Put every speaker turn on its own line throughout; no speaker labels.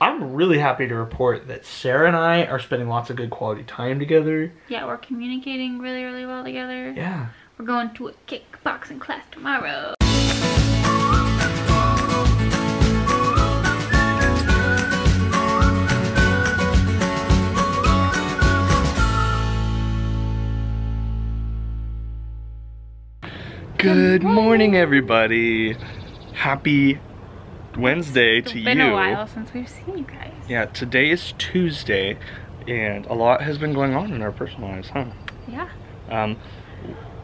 I'm really happy to report that Sarah and I are spending lots of good quality time together.
Yeah, we're communicating really, really well together.
Yeah.
We're going to a kickboxing class tomorrow.
Good morning, everybody. Happy Wednesday to you.
It's been a while since we've seen you guys.
Yeah, today is Tuesday, and a lot has been going on in our personal lives, huh?
Yeah.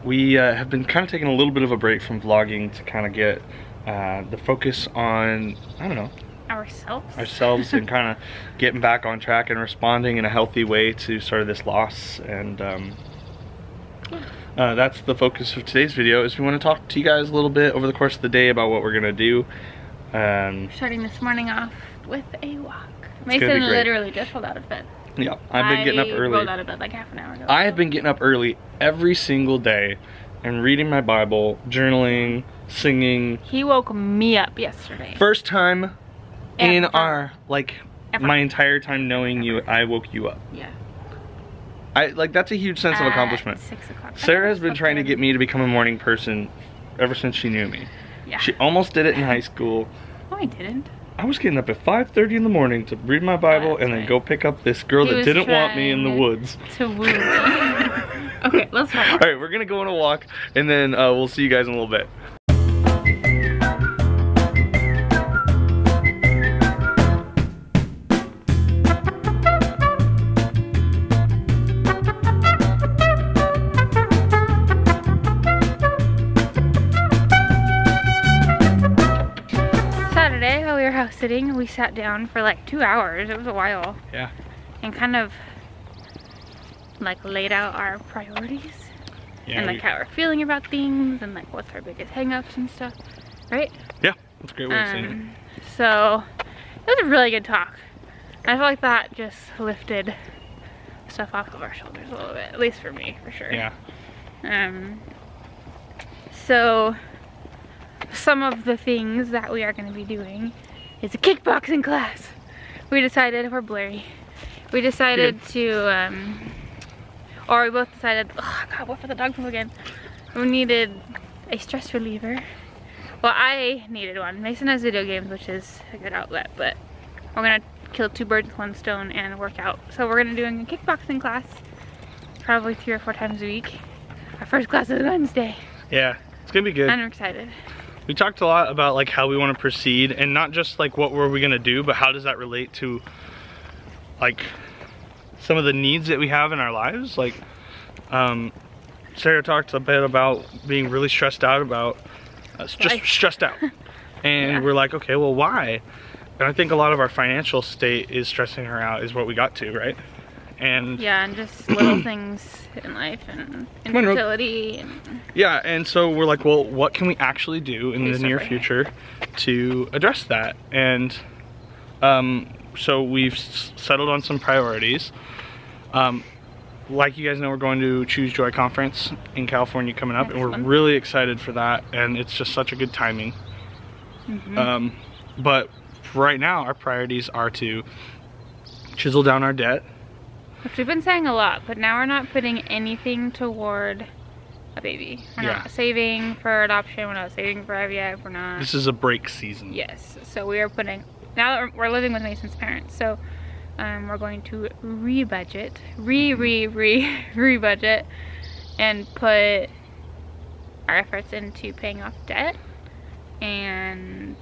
We have been kind of taking a little bit of a break from vlogging to kind of get the focus on, I don't know, ourselves and kind of getting back on track and responding in a healthy way to sort of this loss. And that's the focus of today's video. Is we want to talk to you guys a little bit over the course of the day about what we're gonna do.
Starting this morning off with a walk. Mason literally just rolled out of bed.
Yeah, I've been getting up early.
I rolled out of bed like half an hour ago.
I have been getting up early every single day and reading my Bible, journaling, singing.
He woke me up yesterday.
First time in our, my entire time knowing you, I woke you up.
Yeah.
That's a huge sense of accomplishment.
6 o'clock.
Sarah has been trying to get me to become a morning person ever since she knew me.
Yeah.
She almost did it in high school.
No, I didn't.
I was getting up at 5:30 in the morning to read my Bible and then go pick up this girl that didn't want me in the woods.
To woo me. Okay, let's walk.
Alright, we're gonna go on a walk and then we'll see you guys in a little bit.
House sitting, we sat down for like 2 hours. It was a while.
Yeah. And
kind of like laid out our priorities. Yeah, and like how we're feeling about things and like what's our biggest hang-ups and stuff. Right?
Yeah, that's a great way of saying it.
So it was a really good talk. I feel like that just lifted stuff off of our shoulders a little bit, at least for me, for sure.
Yeah.
So some of the things that we are going to be doing is a kickboxing class. We decided, we're blurry. We decided to, or we both decided, oh God, what for the dog poop again? We needed a stress reliever. Well, I needed one. Mason has video games, which is a good outlet, but we're gonna kill 2 birds with 1 stone and work out. So we're gonna do a kickboxing class, probably 3 or 4 times a week. Our first class is Wednesday.
Yeah, it's gonna be good.
I'm excited.
We talked a lot about like how we want to proceed, and not just like what were we gonna do, but how does that relate to like some of the needs that we have in our lives. Like Sarah talked a bit about being really stressed out about stressed out, and yeah. We're like, okay, well, why? And I think a lot of our financial state is stressing her out, is what we got to, right? And
yeah, and just little things in life and infertility.
Yeah, and so we're like, well, what can we actually do in the near future to address that? And so we've settled on some priorities. Like you guys know, we're going to Choose Joy Conference in California coming up, and we're really excited for that, and it's just such a good timing. But right now, our priorities are to chisel down our debt.
Which we've been saying a lot, but now we're not putting anything toward a baby. We're not saving for adoption, we're not saving for IVF, we're not...
This is a break season.
Yes, so we are putting... Now that we're living with Mason's parents, so we're going to re-budget, re-budget, and put our efforts into paying off debt, and...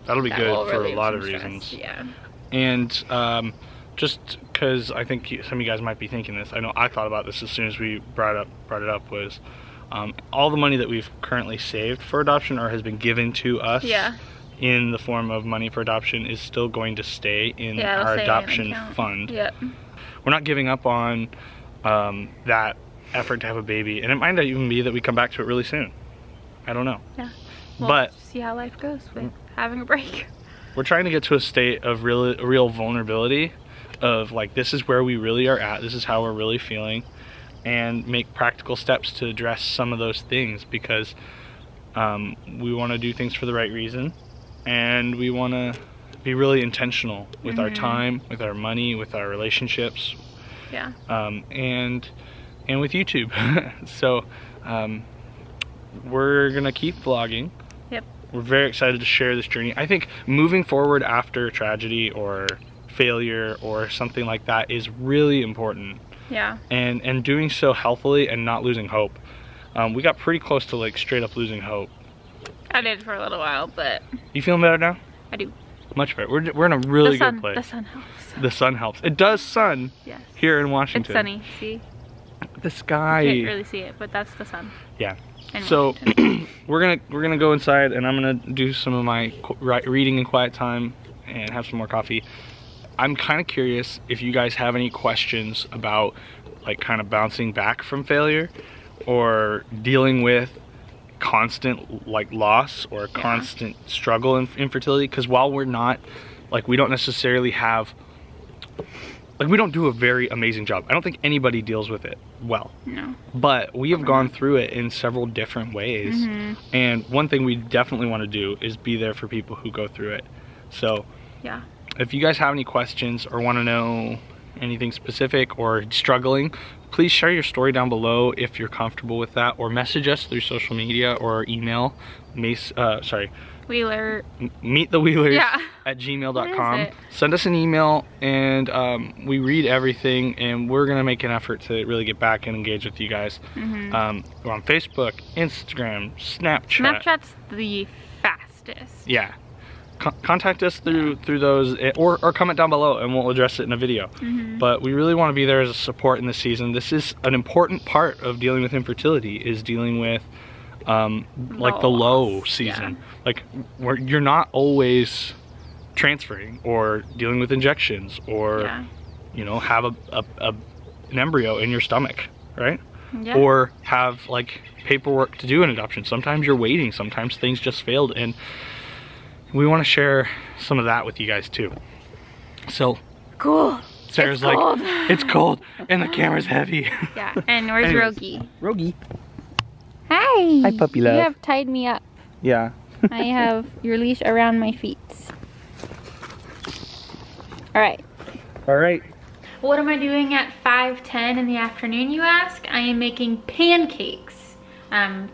That'll be good for a lot of reasons.
Yeah.
And, just because I think some of you guys might be thinking this, I know I thought about this as soon as we brought it up, was all the money that we've currently saved for adoption or has been given to us in the form of money for adoption is still going to stay in our adoption fund. Yep. We're not giving up on that effort to have a baby, and it might not even be that we come back to it really soon. I don't know. Yeah.
We'll see how life goes with having a break.
We're trying to get to a state of real vulnerability, of like, this is where we really are at, this is how we're really feeling, and make practical steps to address some of those things, because we want to do things for the right reason, and we want to be really intentional with our time, with our money, with our relationships.
Yeah.
And with YouTube. So we're gonna keep vlogging.
Yep.
We're very excited to share this journey. I think moving forward after tragedy or failure or something like that is really important.
Yeah.
And doing so healthily and not losing hope. We got pretty close to like straight up losing hope.
I did for a little while, but
You feeling better now?
I do.
Much better. We're in a really good place.
The sun helps.
The sun helps. It does sun
Yes.
here in Washington.
It's sunny, see?
The sky.
You can't really see it, but that's the sun.
Yeah.
In
So
Washington.
we're gonna go inside, and I'm gonna do some of my reading in quiet time and have some more coffee. I'm kind of curious if you guys have any questions about like kind of bouncing back from failure or dealing with constant like loss or constant struggle in infertility. Because while we're not like, we don't necessarily have like, we don't do a very amazing job. I don't think anybody deals with it well.
No.
But we have gone through it in several different ways. And one thing we definitely want to do is be there for people who go through it. So
Yeah.
if you guys have any questions or want to know anything specific or struggling, please share your story down below if you're comfortable with that, or message us through social media or email
Wheeler.
meetthewheelers
Yeah.
at gmail.com.
What is it?
Send us an email, and we read everything, and we're gonna make an effort to really get back and engage with you guys. We're on Facebook, Instagram, Snapchat.
Snapchat's the fastest.
Yeah. Contact us through those, or comment down below and we'll address it in a video. But we really want to be there as a support in this season. This is an important part of dealing with infertility, is dealing with like the low season. Like you're not always transferring or dealing with injections or you know, have an embryo in your stomach, right? Or have like paperwork to do an adoption. Sometimes you're waiting, sometimes things just failed, and we want to share some of that with you guys too. So
cool.
Sarah's
it's cold.
like, it's cold and the camera's heavy.
Yeah, and where's
Anyways.
Rogi?
Rogi.
Hi.
Hi, puppy love.
You have tied me up.
Yeah.
I have your leash around my feet. All right.
All right.
What am I doing at 5:10 in the afternoon, you ask? I am making pancakes.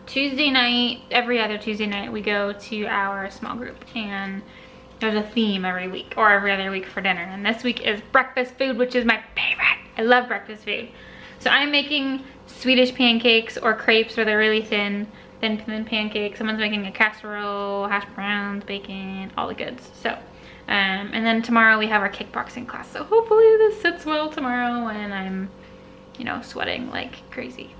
Tuesday night, every other Tuesday night, we go to our small group, and there's a theme every week, or every other week for dinner. And this week is breakfast food, which is my favorite. I love breakfast food. So I'm making Swedish pancakes or crepes, where they're really thin pancakes. Someone's making a casserole, hash browns, bacon, all the goods. So, and then tomorrow we have our kickboxing class. So hopefully this sits well tomorrow when I'm, you know, sweating like crazy.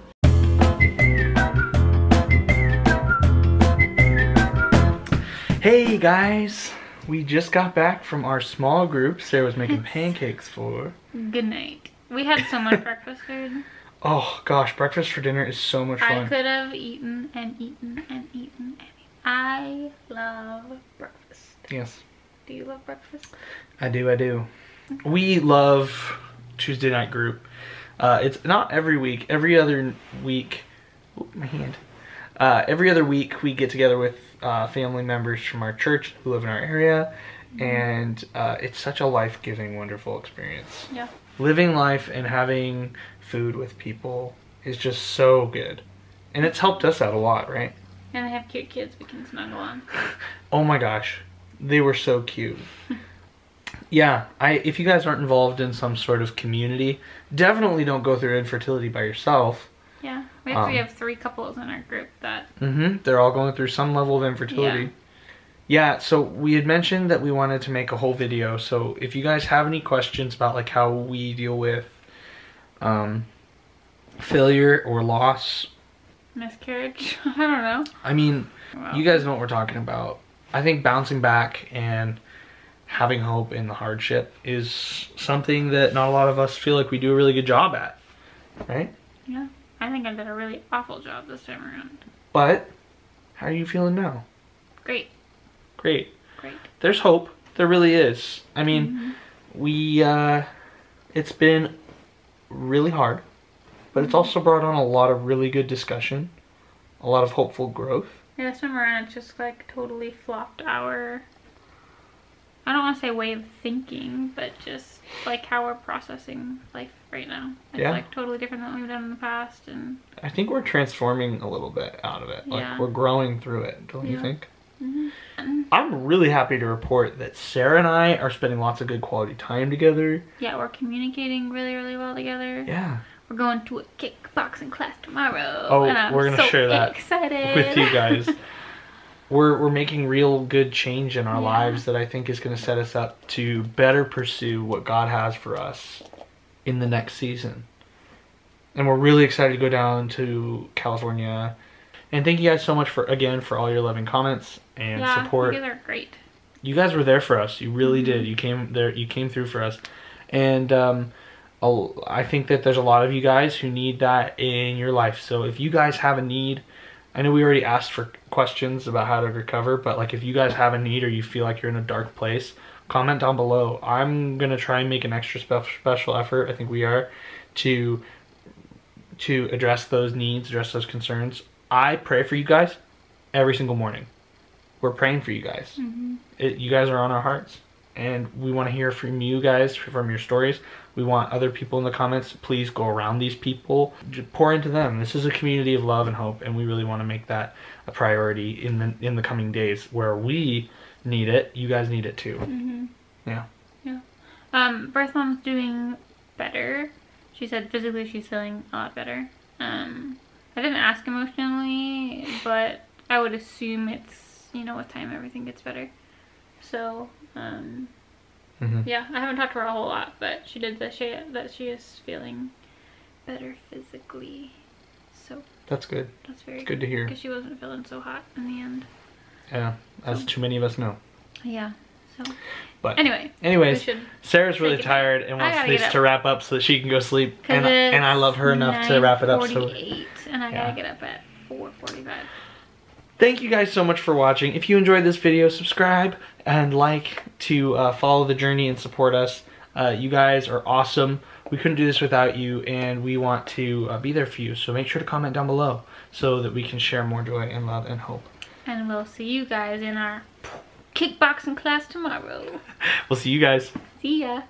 Hey guys, we just got back from our small group Sarah was making pancakes for.
Good night. We had so much breakfast food.
Oh gosh, breakfast for dinner is so much fun.
I could have eaten and eaten and eaten and eaten. I love breakfast.
Yes.
Do you love breakfast?
I do. Okay. We love Tuesday night group. It's not every week, every other week. Oh, my hand. Every other week we get together with family members from our church who live in our area, and it's such a life-giving, wonderful experience.
Yeah.
Living life and having food with people is just so good, and it's helped us out a lot, right?
And I have cute kids we can snuggle on.
Oh my gosh, they were so cute. Yeah, if you guys aren't involved in some sort of community, definitely don't go through infertility by yourself.
Yeah, we actually have 3 couples in our group that...
They're all going through some level of infertility. Yeah, so we had mentioned that we wanted to make a whole video, so if you guys have any questions about like how we deal with failure or loss,
miscarriage, I don't know.
I mean,
Well,
you guys know what we're talking about. I think bouncing back and having hope in the hardship is something that not a lot of us feel like we do a really good job at, right?
Yeah, I think I did a really awful job this time around.
But how are you feeling now?
Great.
Great.
Great.
There's hope. There really is. I mean, it's been really hard, but it's also brought on a lot of really good discussion, a lot of hopeful growth.
Yeah, this time around it's just like totally flopped our I don't want to say way of thinking, but just like how we're processing life right now. It's like totally different than what we've done in the past, and
I think we're transforming a little bit out of it. Like we're growing through it, don't you think? I'm really happy to report that Sarah and I are spending lots of good quality time together.
Yeah, we're communicating really, really well together.
Yeah.
We're going to a kickboxing class tomorrow.
Oh,
and I'm
we're gonna share that
excited
with you guys. We're making real good change in our lives that I think is going to set us up to better pursue what God has for us in the next season. And we're really excited to go down to California. And thank you guys so much for all your loving comments and support.
You guys are great.
You guys were there for us. You really did. You came there. You came through for us. And I think that there's a lot of you guys who need that in your life. So if you guys have a need, I know we already asked for questions about how to recover, but like if you guys have a need or you feel like you're in a dark place, comment down below. I'm gonna try and make an extra special effort, I think we are, to address those needs, address those concerns. I pray for you guys every single morning. We're praying for you guys. You guys are on our hearts, and we want to hear from you guys, from your stories. We want other people in the comments. Please go around these people. Just pour into them. This is a community of love and hope, and we really want to make that a priority in the coming days where we need it. You guys need it too. Yeah.
Birth mom's doing better. She said physically she's feeling a lot better. I didn't ask emotionally, but I would assume it's, you know, with time everything gets better. So, yeah, I haven't talked to her a whole lot, but she did say that she is feeling better physically. So
that's good.
That's very
good to hear.
Because she wasn't feeling so hot in the end.
Yeah, as too many of us know.
Yeah. So.
But
anyways,
Sarah's really tired and wants this to wrap up so that she can go sleep. And I love her enough to wrap it up. So.
And I gotta get up at 4:45.
Thank you guys so much for watching. If you enjoyed this video, subscribe and like to follow the journey and support us. You guys are awesome. We couldn't do this without you, and we want to be there for you. So make sure to comment down below so that we can share more joy and love and hope.
And we'll see you guys in our kickboxing class tomorrow.
We'll see you guys.
See ya.